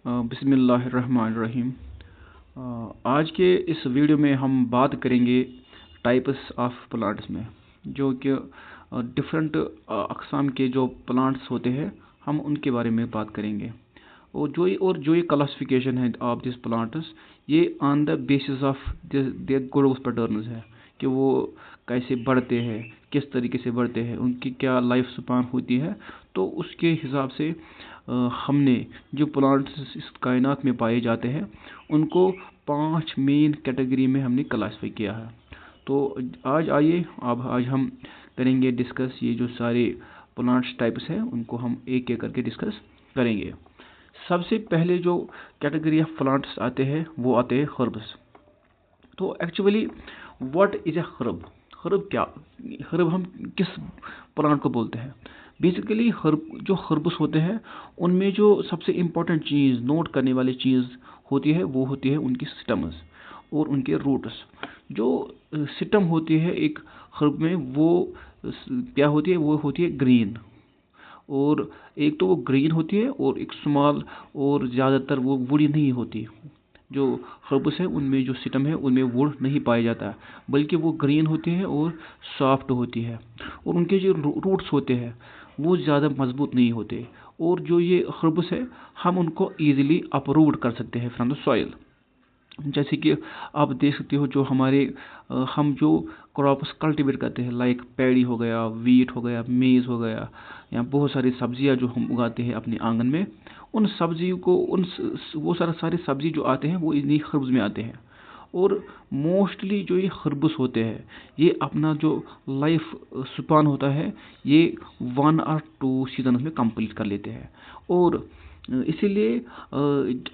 बिस्मिल्लाहिर्रहमानिर्रहीम। आज के इस वीडियो में हम बात करेंगे टाइप्स ऑफ प्लांट्स में, जो कि डिफरेंट अक़साम के जो प्लांट्स होते हैं हम उनके बारे में बात करेंगे। और जो ये क्लासिफिकेशन है ऑफ दिस प्लांट्स, ये on the basis of their growth patterns है कि वो कैसे बढ़ते हैं, किस तरीके से बढ़ते हैं, उनकी क्या लाइफ स्पान होती है। तो उसके हिसाब से हमने जो प्लांट्स इस कायनात में पाए जाते हैं उनको 5 मेन कैटेगरी में हमने क्लासिफाई किया है। तो आज हम करेंगे डिस्कस ये जो सारे प्लांट्स टाइप्स हैं, उनको हम एक एक करके डिस्कस करेंगे। सबसे पहले जो कैटेगरी ऑफ प्लांट्स आते हैं वो आते हैं हर्ब्स। तो actually what is a herb? Herb हम किस प्लांट को बोलते हैं? बेसिकली जो हर्ब्स होते हैं उनमें जो सबसे इम्पोर्टेंट चीज़, नोट करने वाली चीज़ होती है वो होती है उनकी स्टेम्स और उनके रूट्स। जो स्टेम होती है एक हर्ब में, वो क्या होती है? वो होती है ग्रीन। और एक तो वो ग्रीन होती है और एक स्मॉल, और ज़्यादातर वो वुडी नहीं होती। जो हर्ब्स है उनमें जो स्टेम है उनमें वुड नहीं पाया जाता, बल्कि वो ग्रीन होती है और सॉफ्ट होती है। और उनके जो रूट्स होते हैं वो ज़्यादा मजबूत नहीं होते। और जो ये हर्ब्स है हम उनको ईजिली अपरूट कर सकते हैं फ्रॉम द सॉइल। जैसे कि आप देख सकते हो, जो हम जो क्रॉप्स कल्टीवेट करते हैं, लाइक पैडी हो गया, वीट हो गया, मेज़ हो गया, या बहुत सारी सब्जियां जो हम उगाते हैं अपने आंगन में, उन सब्जियों को वो सारे सब्जी जो आते हैं वो इन्हीं हर्ब्स में आते हैं। और मोस्टली जो ये हर्ब्स होते हैं ये अपना जो लाइफ स्पान होता है ये 1 और 2 सीजन में कंप्लीट कर लेते हैं। और इसीलिए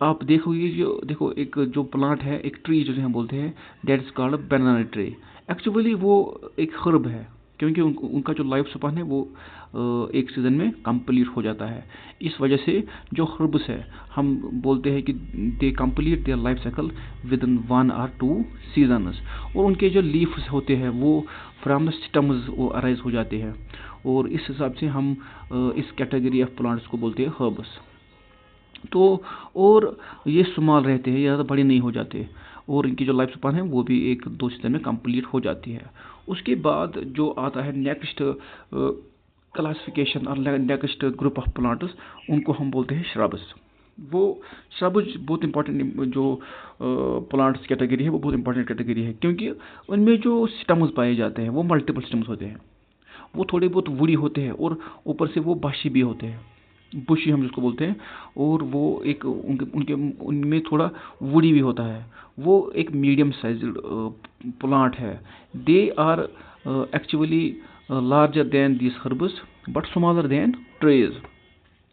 आप देखो एक जो प्लांट है, एक ट्री जिसे हम बोलते हैं, that is called banana tree. Actually वो एक हर्ब है, क्योंकि उनका जो लाइफ स्पान है वो एक सीज़न में कंप्लीट हो जाता है। इस वजह से जो हर्ब्स है हम बोलते हैं कि they complete their life cycle with in 1 और 2 सीजन्स। और उनके जो लीव्स होते हैं वो फ्रॉम द स्टेम्स वो अराइज हो जाते हैं। और इस हिसाब से हम इस कैटेगरी ऑफ प्लांट्स को बोलते हैं हर्ब्स। तो और ये स्मॉल रहते हैं, ज़्यादा बड़े नहीं हो जाते, और इनकी जो लाइफ स्पान है वो भी 1-2 सीजन में कंप्लीट हो जाती है। उसके बाद जो आता है नेक्स्ट क्लासिफिकेशन और नेक्स्ट ग्रुप ऑफ प्लांट्स, उनको हम बोलते हैं श्रब्स। वो श्रब्स बहुत इंपॉर्टेंट जो प्लांट्स कैटेगरी है, वो बहुत इंपॉर्टेंट कैटेगरी है, क्योंकि उनमें जो स्टेम्स पाए जाते हैं वो मल्टीपल स्टेम्स होते हैं। वो थोड़े बहुत वुडी होते हैं और ऊपर से वो बाशी भी होते हैं, बुशी हम जिसको बोलते हैं। और वो एक उनमें थोड़ा वुडी भी होता है। वो एक मीडियम साइज प्लांट है। They are actually larger than this herbs but smaller than trees.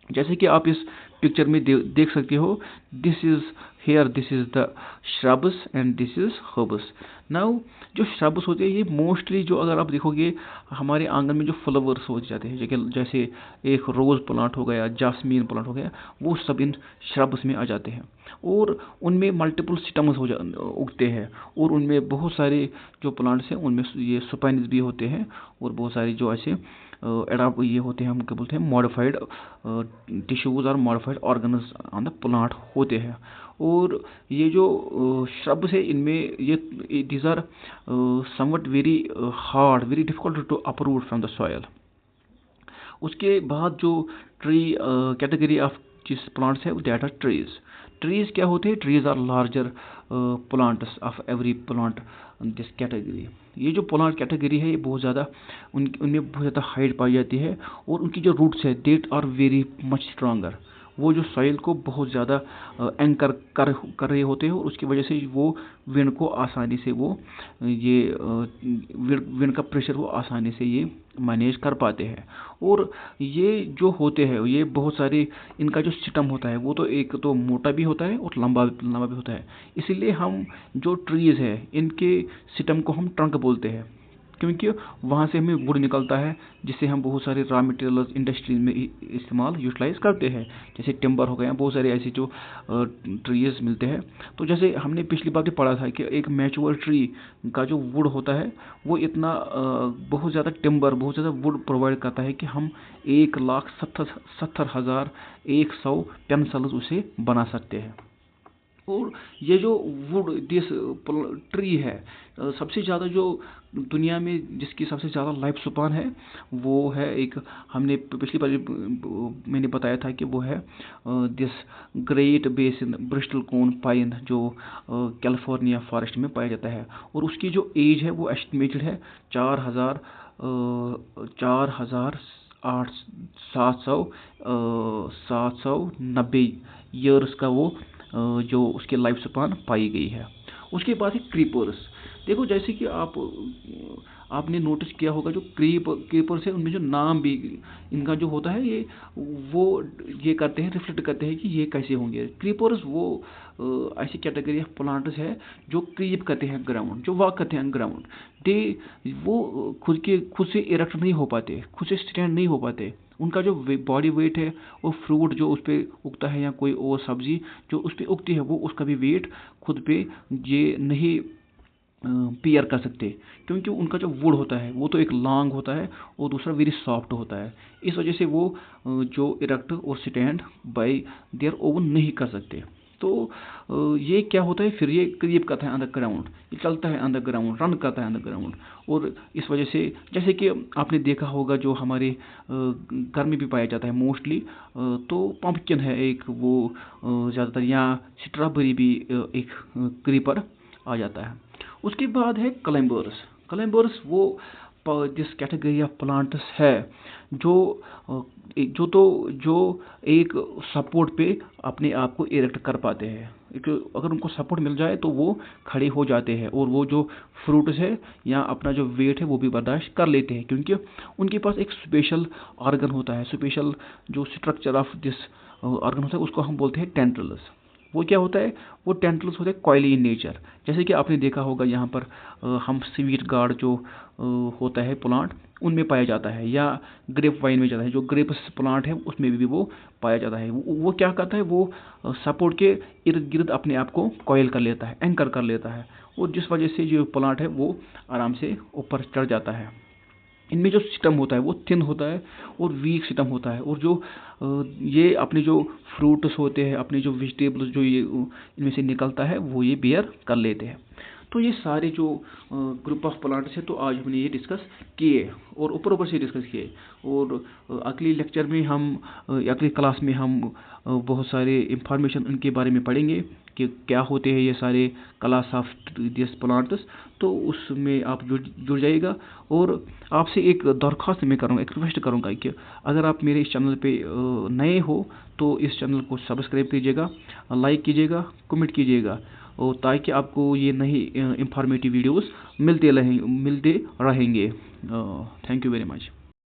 जैसे कि आप इस पिक्चर में देख सकते हो, this is the shrubs and this is herbs. Now जो श्रब्स होते हैं ये मोस्टली, जो अगर आप देखोगे हमारे आंगन में जो फ्लावर्स हो जाते हैं, जैसे एक रोज़ प्लांट हो गया, जास्मीन प्लांट हो गया, वो सब इन श्रब्स में आ जाते हैं। और उनमें मल्टीपल स्टेम्स उगते हैं। और उनमें बहुत सारे जो प्लांट्स हैं उनमें ये स्पाइन्स भी होते हैं, और बहुत सारे जो ऐसे ये होते हैं, हम क्या बोलते हैं, मॉडिफाइड टिश्यूज और modified organs on the plant होते हैं। और ये जो श्रब्स है इनमें ये these are somewhat very hard, very difficult to uproot from the soil. उसके बाद जो ट्री कैटेगरी ऑफ जिस प्लांट्स है दैट आर ट्रीज। ट्रीज क्या होते हैं? Trees are larger plants of every plant this category. ये जो प्लांट कैटेगरी है ये बहुत ज़्यादा उनमें बहुत ज़्यादा हाइट पाई जाती है। और उनकी जो रूट्स है that are very much stronger. वो जो सॉइल को बहुत ज़्यादा एंकर कर रहे होते हैं, और उसकी वजह से वो विंड को आसानी से विंड का प्रेशर वो आसानी से ये मैनेज कर पाते हैं। और ये जो होते हैं ये बहुत सारे, इनका जो स्टेम होता है वो तो एक तो मोटा भी होता है और लंबा भी होता है। इसीलिए हम जो ट्रीज़ है इनके स्टेम को हम ट्रंक बोलते हैं। क्योंकि वहाँ से हमें वुड निकलता है, जिससे हम बहुत सारे रॉ मटेरियल्स इंडस्ट्रीज में इस्तेमाल यूटिलाइज करते हैं, जैसे टिम्बर हो गया, बहुत सारे ऐसे जो ट्रीज मिलते हैं। तो जैसे हमने पिछली बार भी पढ़ा था कि एक मैच्योर ट्री का जो वुड होता है वो इतना बहुत ज़्यादा टिम्बर, बहुत ज़्यादा वुड प्रोवाइड करता है कि हम 1,70,100 पेंसिल्स उसे बना सकते हैं। और ये जो वुड दिस ट्री है, सबसे ज़्यादा जो दुनिया में जिसकी सबसे ज़्यादा लाइफ स्पान है वो है एक, हमने पिछली बार मैंने बताया था कि वो है this great basin Bristol cone pine, जो कैलिफोर्निया फॉरेस्ट में पाया जाता है। और उसकी जो एज है वो एस्टिमेटेड है 4,790 ईयर्स का वो जो उसके लाइफ स्पान पाई गई है। उसके बाद है क्रीपर्स। देखो जैसे कि आपने नोटिस किया होगा, जो क्रीपर्स है उनमें जो नाम भी इनका जो होता है ये करते हैं, रिफ्लेक्ट करते हैं कि ये कैसे होंगे। क्रीपर्स वो ऐसी कैटेगरी ऑफ प्लांट्स है जो क्रीप करते हैं ग्राउंड, जो वॉक करते हैं ग्राउंड। वो खुद से इरेक्ट नहीं हो पाते, खुद से स्टैंड नहीं हो पाते। उनका जो बॉडी वेट है और फ्रूट जो उस पर उगता है या कोई और सब्जी जो उस पर उगती है वो उसका भी वेट खुद पे ये नहीं पियर कर सकते, क्योंकि उनका जो वुड होता है वो तो एक लॉन्ग होता है और दूसरा वेरी सॉफ्ट होता है। इस वजह से वो जो इरेक्ट और स्टैंड बाय देयर ओवन नहीं कर सकते। तो ये क्या होता है फिर, ये क्रीप करता है अंडरग्राउंड, ये चलता है अंडरग्राउंड, रन करता है अंडरग्राउंड। और इस वजह से जैसे कि आपने देखा होगा जो हमारे घर में भी पाया जाता है मोस्टली, तो पम्पकिन है एक, वो ज़्यादातर, यहाँ स्ट्रॉबेरी भी एक क्रीपर आ जाता है। उसके बाद है क्लाइंबर्स वो जिस कैटेगरी ऑफ प्लांट्स है जो एक सपोर्ट पे अपने आप को इरेक्ट कर पाते हैं। अगर उनको सपोर्ट मिल जाए तो वो खड़े हो जाते हैं और वो जो फ्रूट्स है या अपना जो वेट है वो भी बर्दाश्त कर लेते हैं, क्योंकि उनके पास एक स्पेशल ऑर्गन होता है, स्पेशल जो स्ट्रक्चर ऑफ दिस ऑर्गन होता है उसको हम बोलते हैं टेंट्रल्स। वो क्या होता है, वो टेंट्रल्स होते हैं कॉइली इन नेचर। जैसे कि आपने देखा होगा यहाँ पर हम स्वीट गार्ड जो होता है प्लांट उनमें पाया जाता है, या ग्रेप वाइन में जाता है, जो ग्रेप्स प्लांट है उसमें भी वो पाया जाता है। वो क्या करता है, वो सपोर्ट के इर्द गिर्द अपने आप को कॉइल कर लेता है, एंकर कर लेता है, और जिस वजह से जो प्लांट है वो आराम से ऊपर चढ़ जाता है। इनमें जो सिस्टम होता है वो थिन होता है और वीक सिस्टम होता है, और जो ये अपने जो फ्रूट्स होते हैं, अपने जो वेजिटेबल्स जो ये इनमें से निकलता है वो ये बेयर कर लेते हैं। तो ये सारे जो ग्रुप ऑफ प्लांट्स है तो आज हमने ये डिस्कस किए और ऊपर से डिस्कस किए। और अगली लेक्चर में अगली क्लास में हम बहुत सारे इंफॉर्मेशन उनके बारे में पढ़ेंगे कि क्या होते हैं ये सारे क्लास ऑफ दिस प्लांट्स। तो उसमें आप जुड़ जाइएगा। और आपसे एक दरख्वास्त मैं करूँगा, एक रिक्वेस्ट करूँगा कि अगर आप मेरे इस चैनल पे नए हो तो इस चैनल को सब्सक्राइब कीजिएगा, लाइक कीजिएगा, कमेंट कीजिएगा, और ताकि आपको ये नई इंफॉर्मेटिव वीडियोस मिलते रहेंगे। Thank you very much.